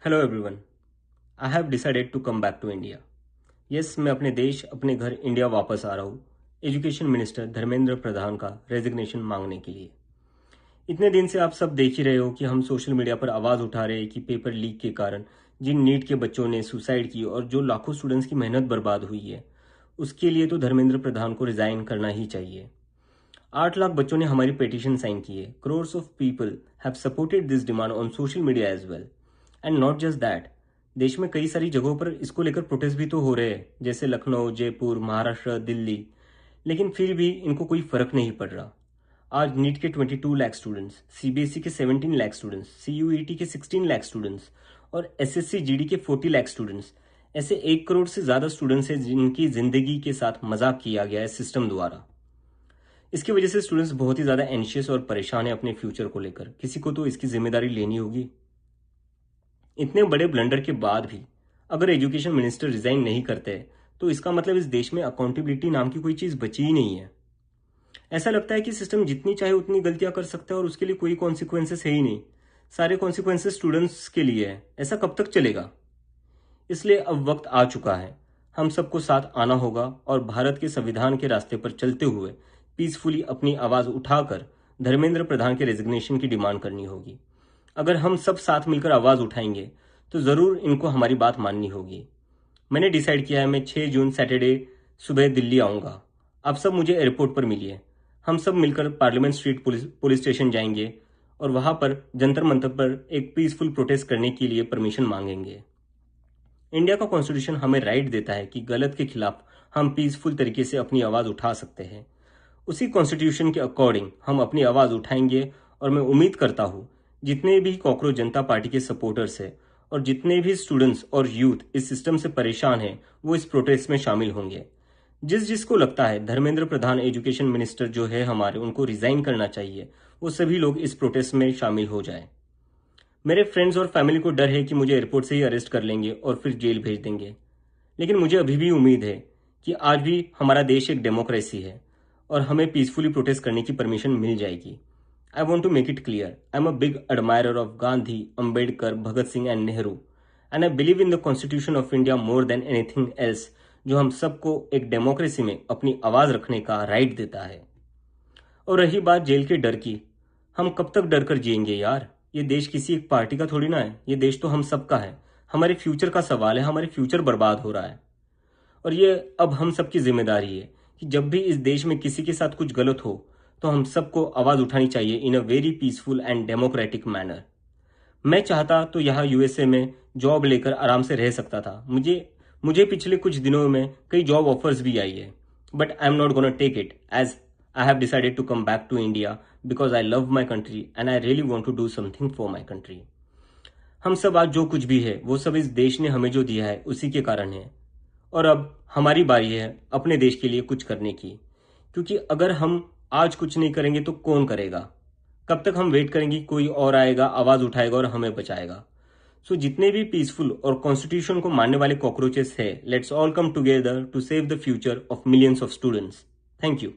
Hello everyone. I have decided to come back to India. Yes, मैं अपने देश अपने घर इंडिया वापस आ रहा हूँ एजुकेशन मिनिस्टर धर्मेंद्र प्रधान का रेजिग्नेशन मांगने के लिए। इतने दिन से आप सब देख ही रहे हो कि हम सोशल मीडिया पर आवाज़ उठा रहे हैं कि पेपर लीक के कारण जिन नीट के बच्चों ने सुसाइड की और जो लाखों स्टूडेंट्स की मेहनत बर्बाद हुई है, उसके लिए तो धर्मेंद्र प्रधान को रिजाइन करना ही चाहिए। 8 लाख बच्चों ने हमारी पिटीशन साइन की है। Crores of people have supported this demand on social media as well. And not just that, देश में कई सारी जगहों पर इसको लेकर प्रोटेस्ट भी तो हो रहे हैं, जैसे लखनऊ, जयपुर, महाराष्ट्र, दिल्ली। लेकिन फिर भी इनको कोई फर्क नहीं पड़ रहा। आज नीट के 22 लाख स्टूडेंट्स, सीबीएसई के 17 लाख स्टूडेंट्स, सीयूईटी के 16 लाख स्टूडेंट्स और एसएससी जीडी के 40 लाख स्टूडेंट्स, ऐसे 1 करोड़ से ज्यादा स्टूडेंट्स हैं जिनकी जिंदगी के साथ मजाक किया गया है सिस्टम द्वारा। इसकी वजह से स्टूडेंट्स बहुत ही ज्यादा एंशियस और परेशान है अपने फ्यूचर को लेकर। किसी को तो इसकी जिम्मेदारी लेनी होगी। इतने बड़े ब्लंडर के बाद भी अगर एजुकेशन मिनिस्टर रिजाइन नहीं करते तो इसका मतलब इस देश में अकाउंटेबिलिटी नाम की कोई चीज बची ही नहीं है। ऐसा लगता है कि सिस्टम जितनी चाहे उतनी गलतियां कर सकता है और उसके लिए कोई कॉन्सिक्वेंसेस है ही नहीं। सारे कॉन्सिक्वेंसेस स्टूडेंट्स के लिए है। ऐसा कब तक चलेगा? इसलिए अब वक्त आ चुका है, हम सबको साथ आना होगा और भारत के संविधान के रास्ते पर चलते हुए पीसफुली अपनी आवाज उठाकर धर्मेंद्र प्रधान के रेजिग्नेशन की डिमांड करनी होगी। अगर हम सब साथ मिलकर आवाज उठाएंगे तो जरूर इनको हमारी बात माननी होगी। मैंने डिसाइड किया है, मैं 6 जून सैटरडे सुबह दिल्ली आऊंगा। आप सब मुझे एयरपोर्ट पर मिलिए। हम सब मिलकर पार्लियामेंट स्ट्रीट पुलिस स्टेशन जाएंगे और वहां पर जंतर मंतर पर एक पीसफुल प्रोटेस्ट करने के लिए परमिशन मांगेंगे। इंडिया का कॉन्स्टिट्यूशन हमें राइट देता है कि गलत के खिलाफ हम पीसफुल तरीके से अपनी आवाज उठा सकते हैं। उसी कॉन्स्टिट्यूशन के अकॉर्डिंग हम अपनी आवाज उठाएंगे और मैं उम्मीद करता हूं जितने भी कॉकरोच जनता पार्टी के सपोर्टर्स हैं और जितने भी स्टूडेंट्स और यूथ इस सिस्टम से परेशान हैं वो इस प्रोटेस्ट में शामिल होंगे। जिसको लगता है धर्मेंद्र प्रधान एजुकेशन मिनिस्टर जो है हमारे, उनको रिजाइन करना चाहिए, वो सभी लोग इस प्रोटेस्ट में शामिल हो जाए। मेरे फ्रेंड्स और फैमिली को डर है कि मुझे एयरपोर्ट से ही अरेस्ट कर लेंगे और फिर जेल भेज देंगे। लेकिन मुझे अभी भी उम्मीद है कि आज भी हमारा देश एक डेमोक्रेसी है और हमें पीसफुली प्रोटेस्ट करने की परमिशन मिल जाएगी। I want to make it clear, I'm a big admirer of Gandhi, Ambedkar, Bhagat Singh and Nehru, and I believe in the Constitution of India more than anything else, जो हम सबको एक democracy में अपनी आवाज रखने का राइट देता है। और रही बात जेल के डर की, हम कब तक डर कर जिएंगे यार? ये देश किसी एक पार्टी का थोड़ी ना है, ये देश तो हम सबका है। हमारे फ्यूचर का सवाल है, हमारे फ्यूचर बर्बाद हो रहा है और ये अब हम सबकी जिम्मेदारी है कि जब भी इस देश में किसी के साथ कुछ गलत हो तो हम सबको आवाज उठानी चाहिए in a very peaceful and democratic manner. मैं चाहता तो यहाँ यूएसए में जॉब लेकर आराम से रह सकता था। मुझे पिछले कुछ दिनों में कई जॉब ऑफर्स भी आई है, but I am not gonna take it as I have decided to come back to India because I love my country and I really want to do something for my country. हम सब आज जो कुछ भी है वो सब इस देश ने हमें जो दिया है उसी के कारण है और अब हमारी बारी है अपने देश के लिए कुछ करने की। क्योंकि अगर हम आज कुछ नहीं करेंगे तो कौन करेगा? कब तक हम वेट करेंगे कोई और आएगा, आवाज उठाएगा और हमें बचाएगा? सो जितने भी पीसफुल और कॉन्स्टिट्यूशन को मानने वाले कॉकरोचेस है, let's all come together to save the future of millions of students. Thank you.